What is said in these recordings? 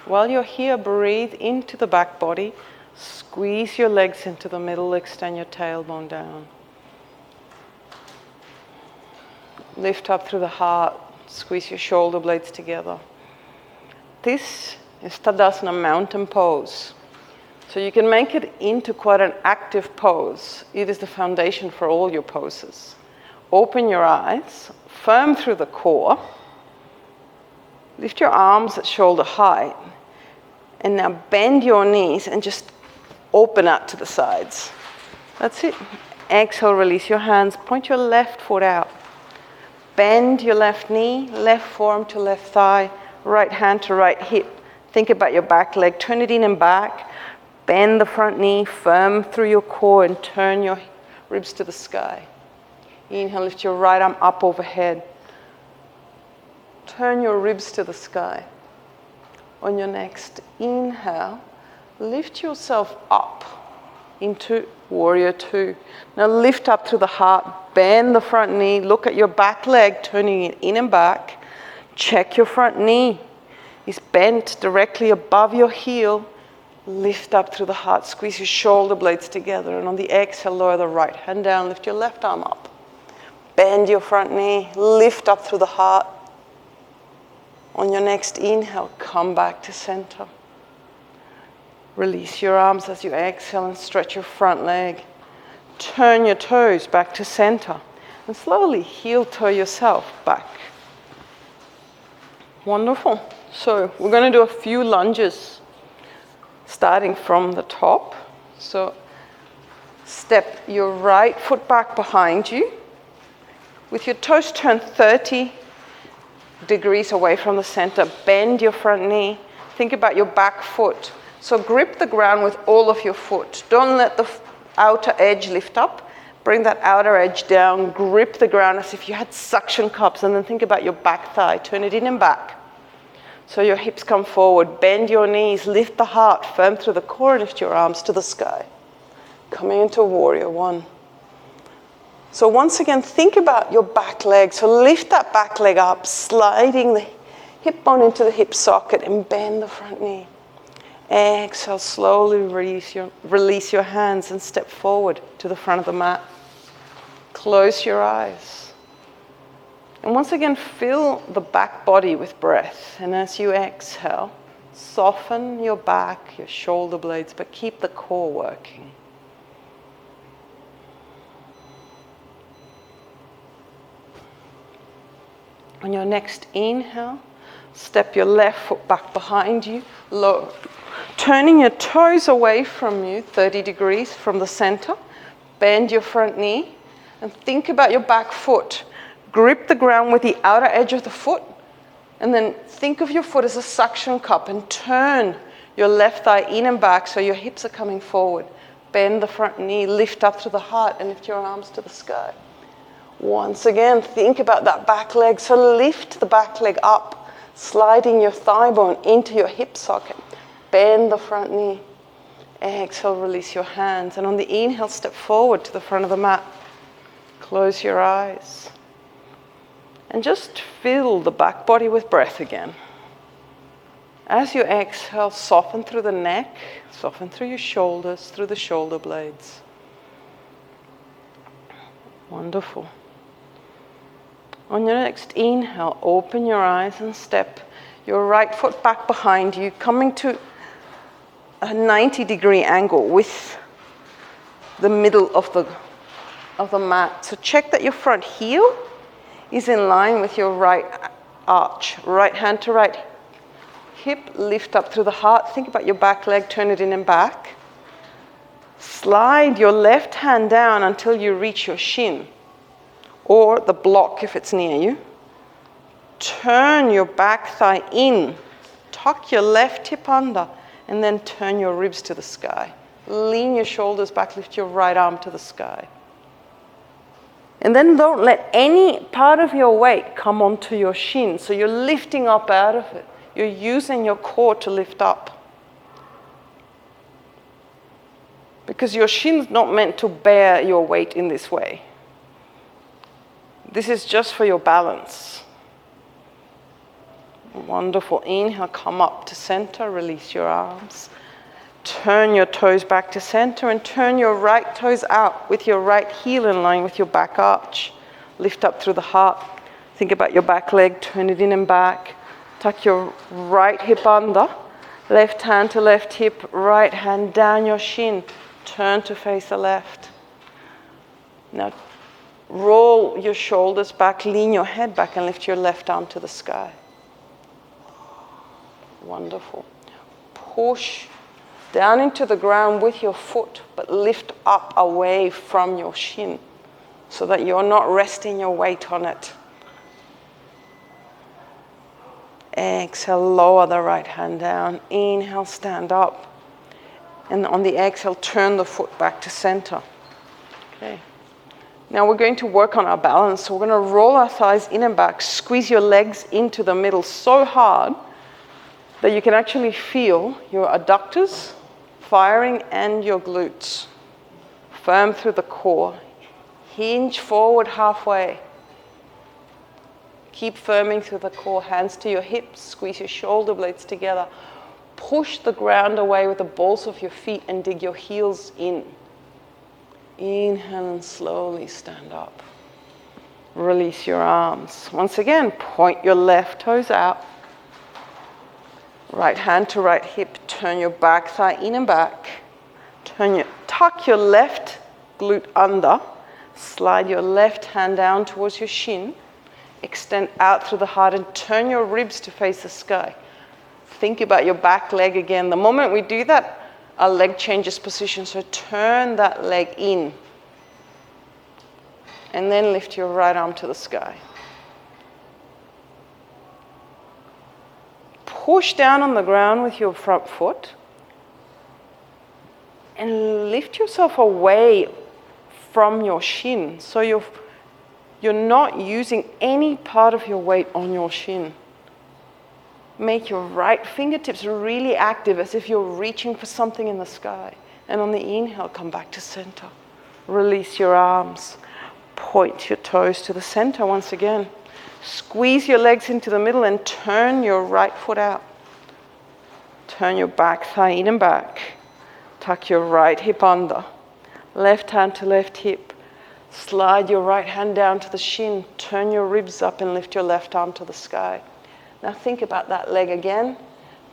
While you're here, breathe into the back body. Squeeze your legs into the middle, extend your tailbone down. Lift up through the heart, squeeze your shoulder blades together. This is Tadasana mountain pose. So you can make it into quite an active pose. It is the foundation for all your poses. Open your eyes, firm through the core. Lift your arms at shoulder height. And now bend your knees and just open out to the sides. That's it. Exhale, release your hands. Point your left foot out. Bend your left knee, left forearm to left thigh, right hand to right hip. Think about your back leg. Turn it in and back. Bend the front knee, firm through your core, and turn your ribs to the sky. Inhale, lift your right arm up overhead. Turn your ribs to the sky. On your next inhale, lift yourself up into Warrior Two. Now lift up through the heart, bend the front knee, look at your back leg, turning it in and back. Check your front knee is bent directly above your heel. Lift up through the heart, squeeze your shoulder blades together, and on the exhale, lower the right hand down, lift your left arm up. Bend your front knee, lift up through the heart. On your next inhale, come back to center. Release your arms as you exhale and stretch your front leg. Turn your toes back to center and slowly heel toe yourself back. Wonderful. So we're going to do a few lunges starting from the top. So step your right foot back behind you. With your toes turned 30 degrees away from the center, bend your front knee. Think about your back foot. So grip the ground with all of your foot. Don't let the outer edge lift up. Bring that outer edge down. Grip the ground as if you had suction cups, and then think about your back thigh. Turn it in and back. So your hips come forward. Bend your knees. Lift the heart. Firm through the core. Lift your arms to the sky. Coming into Warrior One. So once again, think about your back leg. So lift that back leg up, sliding the hip bone into the hip socket, and bend the front knee. Exhale, slowly release your hands and step forward to the front of the mat. Close your eyes. And once again, fill the back body with breath. And as you exhale, soften your back, your shoulder blades, but keep the core working. On your next inhale, step your left foot back behind you, low, turning your toes away from you, 30 degrees from the center. Bend your front knee and think about your back foot. Grip the ground with the outer edge of the foot, and then think of your foot as a suction cup and turn your left thigh in and back so your hips are coming forward. Bend the front knee, lift up to the heart, and lift your arms to the sky. Once again, think about that back leg. So lift the back leg up, sliding your thigh bone into your hip socket. Bend the front knee. Exhale, release your hands. And on the inhale, step forward to the front of the mat. Close your eyes. And just fill the back body with breath again. As you exhale, soften through the neck, soften through your shoulders, through the shoulder blades. Wonderful. On your next inhale, open your eyes and step your right foot back behind you, coming to a 90-degree angle with the middle of the mat. So check that your front heel is in line with your right arch. Right hand to right hip, lift up through the heart. Think about your back leg, turn it in and back. Slide your left hand down until you reach your shin, or the block if it's near you. Turn your back thigh in, tuck your left hip under, and then turn your ribs to the sky. Lean your shoulders back, lift your right arm to the sky. And then don't let any part of your weight come onto your shin, so you're lifting up out of it. You're using your core to lift up. Because your shin's not meant to bear your weight in this way. This is just for your balance. Wonderful. Inhale, come up to center, release your arms. Turn your toes back to center and turn your right toes out with your right heel in line with your back arch. Lift up through the heart. Think about your back leg, turn it in and back. Tuck your right hip under. Left hand to left hip, right hand down your shin. Turn to face the left. Now roll your shoulders back, lean your head back and lift your left arm to the sky. Wonderful. Push down into the ground with your foot, but lift up away from your shin so that you're not resting your weight on it. Exhale, lower the right hand down. Inhale, stand up. And on the exhale, turn the foot back to center. Okay. Now we're going to work on our balance. So we're going to roll our thighs in and back, squeeze your legs into the middle so hard that you can actually feel your adductors firing and your glutes. Firm through the core. Hinge forward halfway. Keep firming through the core. Hands to your hips. Squeeze your shoulder blades together. Push the ground away with the balls of your feet and dig your heels in. Inhale and slowly stand up. Release your arms. Once again, point your left toes out. Right hand to right hip. Turn your back thigh in and back. Tuck your left glute under. Slide your left hand down towards your shin. Extend out through the heart and turn your ribs to face the sky. Think about your back leg again. The moment we do that, our leg changes position. So turn that leg in. And then lift your right arm to the sky. Push down on the ground with your front foot. And lift yourself away from your shin. So you're not using any part of your weight on your shin. Make your right fingertips really active as if you're reaching for something in the sky. And on the inhale, come back to center. Release your arms. Point your toes to the center once again. Squeeze your legs into the middle and turn your right foot out. Turn your back thigh in and back. Tuck your right hip under. Left hand to left hip. Slide your right hand down to the shin. Turn your ribs up and lift your left arm to the sky. Now think about that leg again.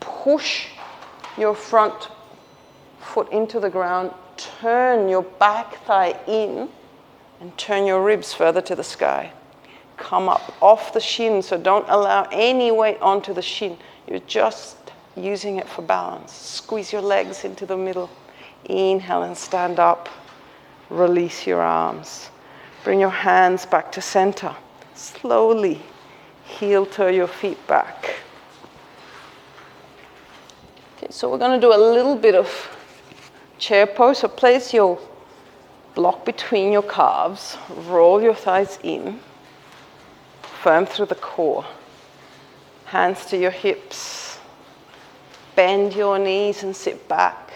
Push your front foot into the ground. Turn your back thigh in and turn your ribs further to the sky. Come up off the shin, so don't allow any weight onto the shin. You're just using it for balance. Squeeze your legs into the middle. Inhale and stand up. Release your arms. Bring your hands back to center. Slowly heel toe your feet back. Okay, so we're going to do a little bit of chair pose. So place your block between your calves. Roll your thighs in. Firm through the core. Hands to your hips. Bend your knees and sit back.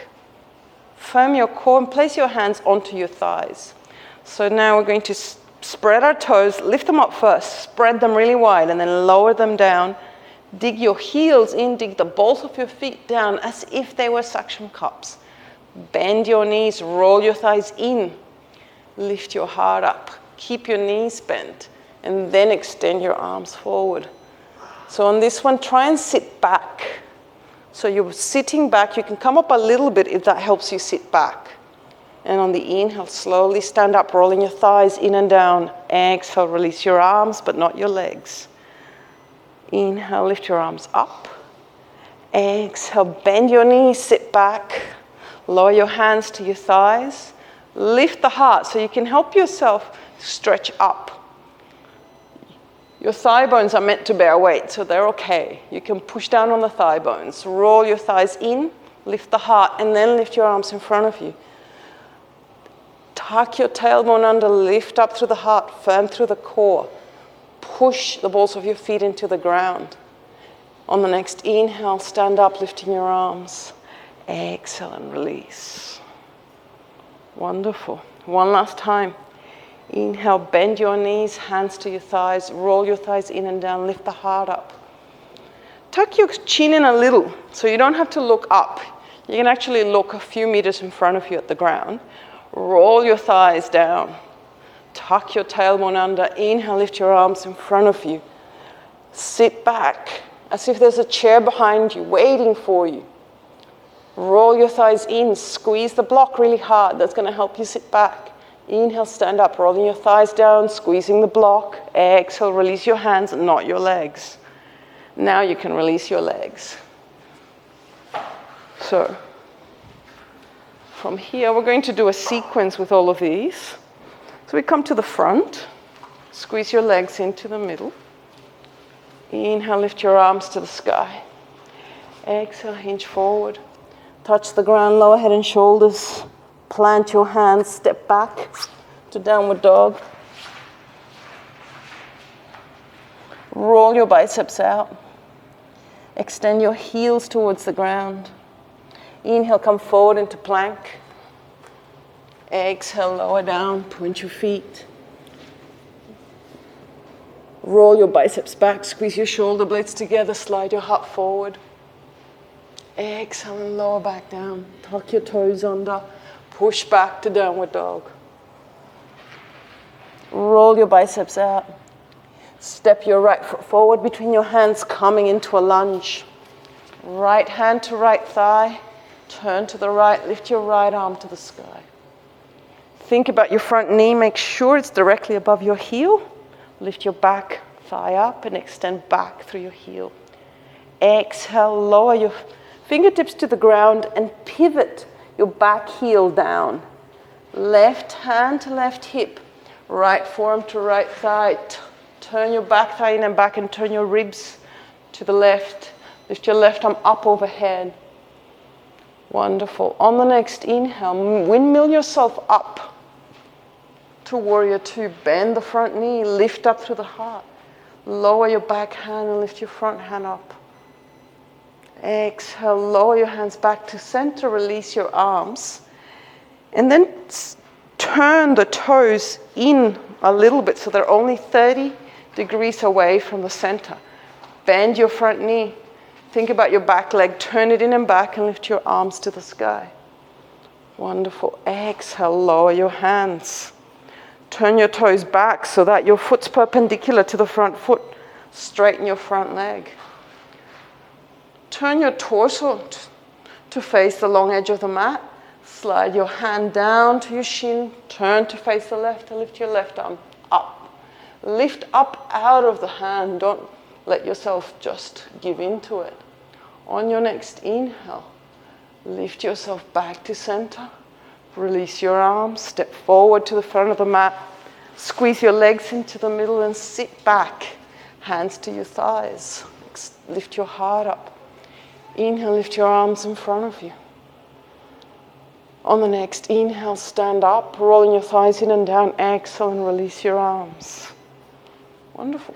Firm your core and place your hands onto your thighs. So now we're going to spread our toes, lift them up first, spread them really wide and then lower them down. Dig your heels in, dig the balls of your feet down as if they were suction cups. Bend your knees, roll your thighs in. Lift your heart up. Keep your knees bent and then extend your arms forward. So on this one, try and sit back. So you're sitting back. You can come up a little bit if that helps you sit back. And on the inhale, slowly stand up, rolling your thighs in and down. Exhale, release your arms, but not your legs. Inhale, lift your arms up. Exhale, bend your knees, sit back. Lower your hands to your thighs. Lift the heart so you can help yourself stretch up. Your thigh bones are meant to bear weight, so they're okay. You can push down on the thigh bones. Roll your thighs in, lift the heart, and then lift your arms in front of you. Tuck your tailbone under, lift up through the heart, firm through the core. Push the balls of your feet into the ground. On the next inhale, stand up, lifting your arms. Exhale and release. Wonderful. One last time. Inhale, bend your knees, hands to your thighs, roll your thighs in and down, lift the heart up. tuck your chin in a little, so you don't have to look up. You can actually look a few meters in front of you at the ground. Roll your thighs down. Tuck your tailbone under. Inhale, lift your arms in front of you. Sit back as if there's a chair behind you waiting for you. Roll your thighs in. Squeeze the block really hard. That's going to help you sit back. Inhale, stand up, rolling your thighs down, squeezing the block. Exhale, release your hands, not your legs. Now you can release your legs. So, from here, we're going to do a sequence with all of these. So we come to the front, squeeze your legs into the middle. Inhale, lift your arms to the sky. Exhale, hinge forward. Touch the ground, lower head and shoulders. Plant your hands, step back to downward dog. Roll your biceps out. Extend your heels towards the ground. Inhale, come forward into plank. Exhale, lower down, point your feet. Roll your biceps back, squeeze your shoulder blades together, slide your heart forward. Exhale and lower back down. Tuck your toes under. Push back to downward dog. Roll your biceps out. Step your right foot forward between your hands, coming into a lunge. Right hand to right thigh. Turn to the right, lift your right arm to the sky. Think about your front knee, make sure it's directly above your heel. Lift your back thigh up and extend back through your heel. Exhale, lower your fingertips to the ground and pivot your back heel down. Left hand to left hip, right forearm to right thigh. Turn your back thigh in and back and turn your ribs to the left. Lift your left arm up overhead. Wonderful. On the next inhale, windmill yourself up to warrior two. Bend the front knee, lift up through the heart. Lower your back hand and lift your front hand up. Exhale, lower your hands back to center, release your arms. And then turn the toes in a little bit so they're only 30 degrees away from the center. Bend your front knee. Think about your back leg. Turn it in and back and lift your arms to the sky. Wonderful. Exhale, lower your hands. Turn your toes back so that your foot's perpendicular to the front foot. Straighten your front leg. Turn your torso to face the long edge of the mat. Slide your hand down to your shin. Turn to face the left and lift your left arm up. Lift up out of the hand. Don't let yourself just give into it. On your next inhale, lift yourself back to center. Release your arms. Step forward to the front of the mat. Squeeze your legs into the middle and sit back. Hands to your thighs. Lift your heart up. Inhale, lift your arms in front of you. On the next inhale, stand up, rolling your thighs in and down. Exhale and release your arms. Wonderful.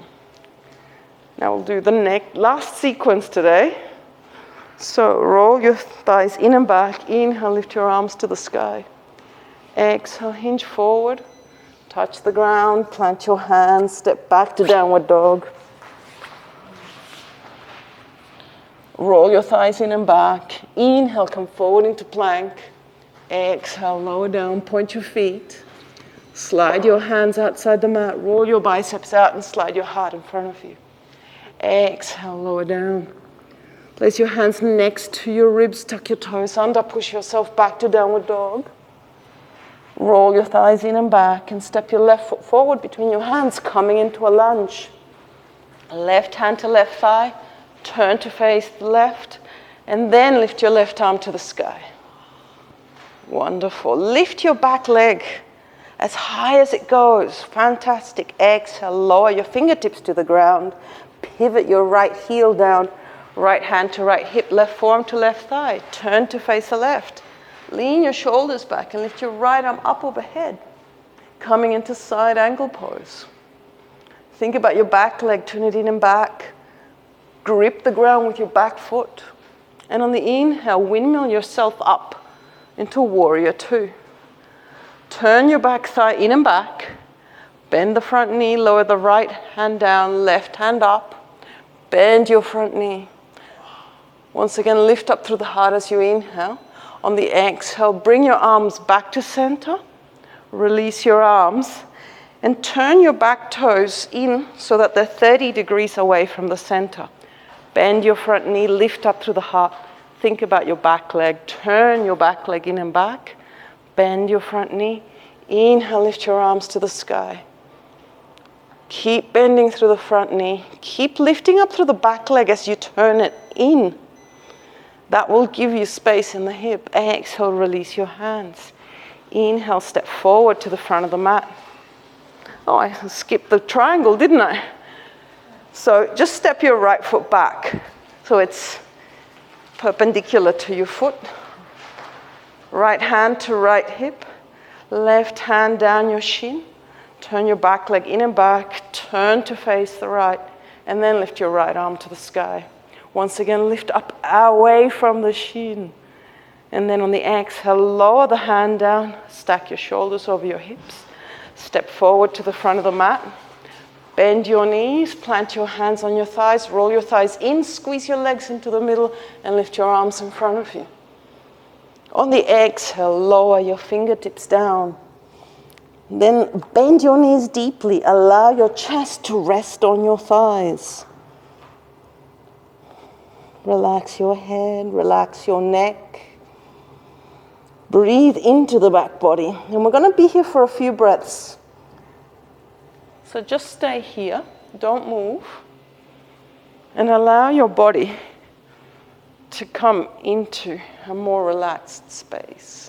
Now we'll do the last sequence today. So roll your thighs in and back. Inhale, lift your arms to the sky. Exhale, hinge forward. Touch the ground, plant your hands, step back to downward dog. Roll your thighs in and back. Inhale, come forward into plank. Exhale, lower down, point your feet. Slide your hands outside the mat. Roll your biceps out and slide your heart in front of you. Exhale, lower down. Place your hands next to your ribs. Tuck your toes under. Push yourself back to downward dog. Roll your thighs in and back and step your left foot forward between your hands, coming into a lunge. Left hand to left thigh. Turn to face the left, and then lift your left arm to the sky. Wonderful. Lift your back leg as high as it goes. Fantastic. Exhale, lower your fingertips to the ground. Pivot your right heel down. Right hand to right hip, left forearm to left thigh. Turn to face the left. Lean your shoulders back and lift your right arm up overhead. Coming into side angle pose. Think about your back leg. Turn it in and back. Grip the ground with your back foot. And on the inhale, windmill yourself up into warrior two. Turn your back thigh in and back. Bend the front knee, lower the right hand down, left hand up. Bend your front knee. Once again, lift up through the heart as you inhale. On the exhale, bring your arms back to center. Release your arms and turn your back toes in so that they're 30 degrees away from the center. Bend your front knee, lift up through the heart. Think about your back leg. Turn your back leg in and back. Bend your front knee. Inhale, lift your arms to the sky. Keep bending through the front knee. Keep lifting up through the back leg as you turn it in. That will give you space in the hip. Exhale, release your hands. Inhale, step forward to the front of the mat. Oh, I skipped the triangle, didn't I? So just step your right foot back. So it's perpendicular to your foot. Right hand to right hip. Left hand down your shin. Turn your back leg in and back. Turn to face the right. And then lift your right arm to the sky. Once again, lift up away from the shin. And then on the exhale, lower the hand down. Stack your shoulders over your hips. Step forward to the front of the mat. Bend your knees, plant your hands on your thighs, roll your thighs in, squeeze your legs into the middle, and lift your arms in front of you. On the exhale, lower your fingertips down. Then bend your knees deeply. Allow your chest to rest on your thighs. Relax your head, relax your neck. Breathe into the back body. And we're going to be here for a few breaths. So just stay here, don't move, and allow your body to come into a more relaxed space.